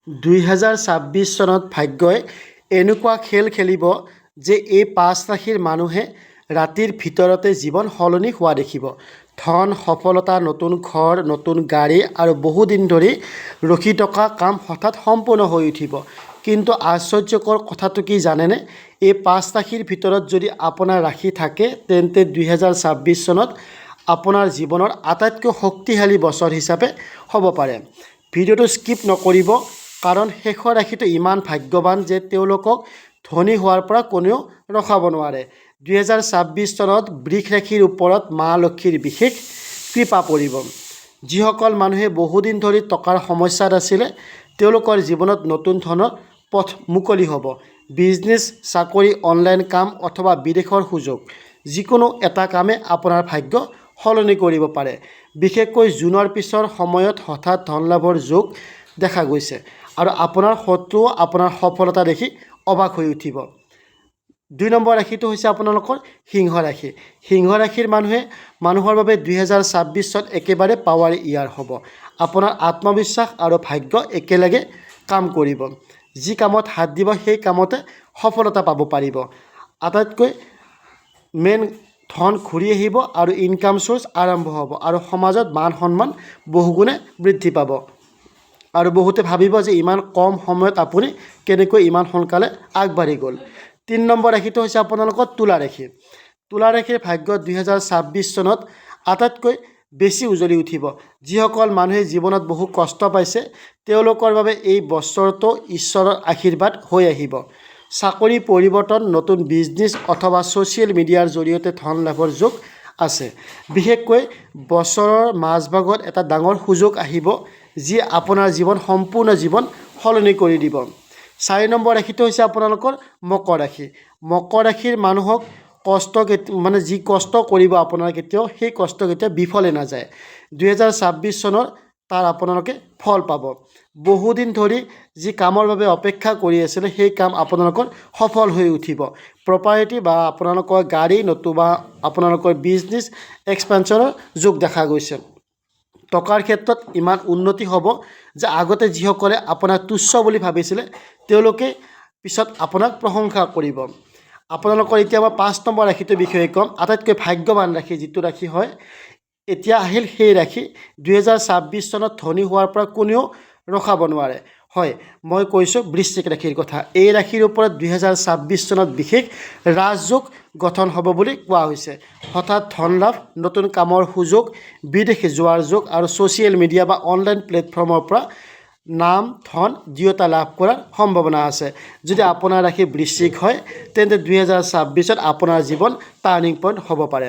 2026 চনত ভাগ্যই এনেকুৱা খেল খেলিব যে এই 5 ৰাশিৰ মানুহে ৰাতিৰ ভিতৰতে জীৱন সলনি হোৱা দেখিব। ধন, সফলতা, নতুন ঘৰ, নতুন গাড়ী আৰু বহুদিন ধৰি ৰখি থকা কাম হঠাৎ সম্পূৰ্ণ হৈ উঠিব। কিন্তু আশ্চৰ্যকৰ কথাটো কি জানেনে? এই 5 ৰাশিৰ ভিতৰত যদি আপোনাৰ ৰাশি থাকে তেন্তে 2026 চনত আপোনাৰ জীৱনৰ আটাইতকৈ শক্তিশালী বছৰ হিচাপে হ'ব পাৰে। ভিডিঅ'টো স্কিপ নকৰিব, কাৰণ শেষৰ ৰাশিটো ইমান ভাগ্যৱান যে তেওঁলোকক ধনী হোৱাৰ পৰা কোনেও ৰখাব নোৱাৰে। 2026 চনত বৃষ ৰাশিৰ ওপৰত মা লক্ষ্মীৰ বিশেষ কৃপা পৰিব। যিসকল মানুহে বহুদিন ধৰি টকাৰ সমস্যাত আছিলে তেওঁলোকৰ জীৱনত নতুন ধনৰ পথ মুকলি হ'ব। বিজনেছ, চাকৰি, অনলাইন কাম অথবা বিদেশৰ সুযোগ, যিকোনো এটা কামে আপোনাৰ ভাগ্য সলনি কৰিব পাৰে। বিশেষকৈ জুনৰ পিছৰ সময়ত হঠাৎ ধন লাভৰ যোগ দেখা গৈছে আৰু আপোনাৰ শত্ৰুও আপোনাৰ সফলতা দেখি অবাক হৈ উঠিব। 2 নম্বৰ ৰাশিটো হৈছে আপোনালোকৰ সিংহ ৰাশি। সিংহ ৰাশিৰ মানুহৰ বাবে 2026 চন একেবাৰে পাৱাৰ ইয়াৰ হ'ব। আপোনাৰ আত্মবিশ্বাস আৰু ভাগ্য একেলগে কাম কৰিব। যি কামত হাত দিব সেই কামতে সফলতা পাব পাৰিব। আটাইতকৈ মেইন ধন ঘূৰি আহিব আৰু ইনকাম চ'ৰ্চ আৰম্ভ হ'ব আৰু সমাজত মান সন্মান বহুগুণে বৃদ্ধি পাব। আৰু বহুতে ভাবিব যে ইমান কম সময়ত আপুনি কেনেকৈ ইমান সোনকালে আগবাঢ়ি গ'ল। 3 নম্বৰ ৰাশিটো হৈছে আপোনালোকৰ তুলা ৰাশি। তুলা ৰাশিৰ ভাগ্য 2026 চনত আটাইতকৈ বেছি উজ্বলি উঠিব। যিসকল মানুহে জীৱনত বহু কষ্ট পাইছে তেওঁলোকৰ বাবে এই বছৰটো ঈশ্বৰৰ আশীৰ্বাদ হৈ আহিব। চাকৰি পৰিৱৰ্তন, নতুন বিজনেছ অথবা ছ'চিয়েল মিডিয়াৰ জৰিয়তে ধন লাভৰ যোগ আছে। বিশেষকৈ বছৰৰ মাজভাগত এটা ডাঙৰ সুযোগ আহিব যি আপোনাৰ সম্পূৰ্ণ জীৱন সলনি কৰি দিব। 4 নম্বৰ ৰাশিটো হৈছে আপোনালোকৰ মকৰ ৰাশি। মকৰ ৰাশিৰ মানুহক যি কষ্ট কৰিব আপোনাৰ কেতিয়াও সেই কষ্ট কেতিয়াও বিফলে নাযায়। 2026 চনৰ তাৰ আপোনালোকে ফল পাব। বহুদিন ধৰি যি কামৰ বাবে অপেক্ষা কৰি আছিলে সেই কাম আপোনালোকৰ সফল হৈ উঠিব। প্ৰপাৰ্টি বা আপোনালোকৰ গাড়ী নতুবা আপোনালোকৰ বিজনেছ এক্সপেনশ্যনৰ যোগ দেখা গৈছে। টকাৰ ক্ষেত্ৰত ইমান উন্নতি হ'ব যে আগতে যিসকলে আপোনাক তুচ্ছ বুলি ভাবিছিলে তেওঁলোকে পিছত আপোনাক প্ৰশংসা কৰিব। আপোনালোকৰ এতিয়া মই 5 নম্বৰ ৰাশিটোৰ বিষয়ে ক'ম। আটাইতকৈ ভাগ্যৱান ৰাশি যিটো ৰাশি হয়, এতিয়া আহিল সেই ৰাশি 2026 চনত ধনী হোৱাৰ পৰা কোনেও ৰখাব নোৱাৰে। হয়, মই কৈছোঁ বৃশ্চিক ৰাশিৰ কথা। এই ৰাশিৰ ওপৰত 2026 চনত বিশেষ ৰাজযোগ গঠন হ'ব বুলি কোৱা হৈছে। হঠাৎ ধন লাভ, নতুন কামৰ সুযোগ, বিদেশ যোৱাৰ যোগ আৰু ছ'চিয়েল মিডিয়া বা অনলাইন প্লেটফৰ্মৰ পৰা নাম, ধন, দুয়োটা লাভ কৰাৰ সম্ভাৱনা আছে। যদি আপোনাৰ ৰাশি বৃশ্চিক হয় তেন্তে 2026ত আপোনাৰ জীৱন টাৰ্ণিং পইণ্ট হ'ব পাৰে।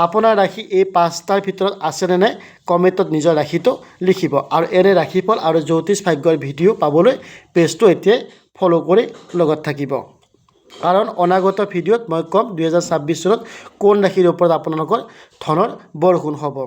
আপোনাৰ ৰাশি এই 5টাৰ ভিতৰত আছেনে নাই কমেণ্টত নিজৰ ৰাশিটো লিখিব। আৰু এনে ৰাশিফল আৰু জ্যোতিষ ভাগ্যৰ ভিডিঅ' পাবলৈ পেজটো এতিয়াই ফ'ল' কৰি লগত থাকিব। কাৰণ অনাগত ভিডিঅ'ত মই ক'ম 2026 চনত কোন ৰাশিৰ ওপৰত আপোনালোকৰ ধনৰ বৰষুণ হ'ব।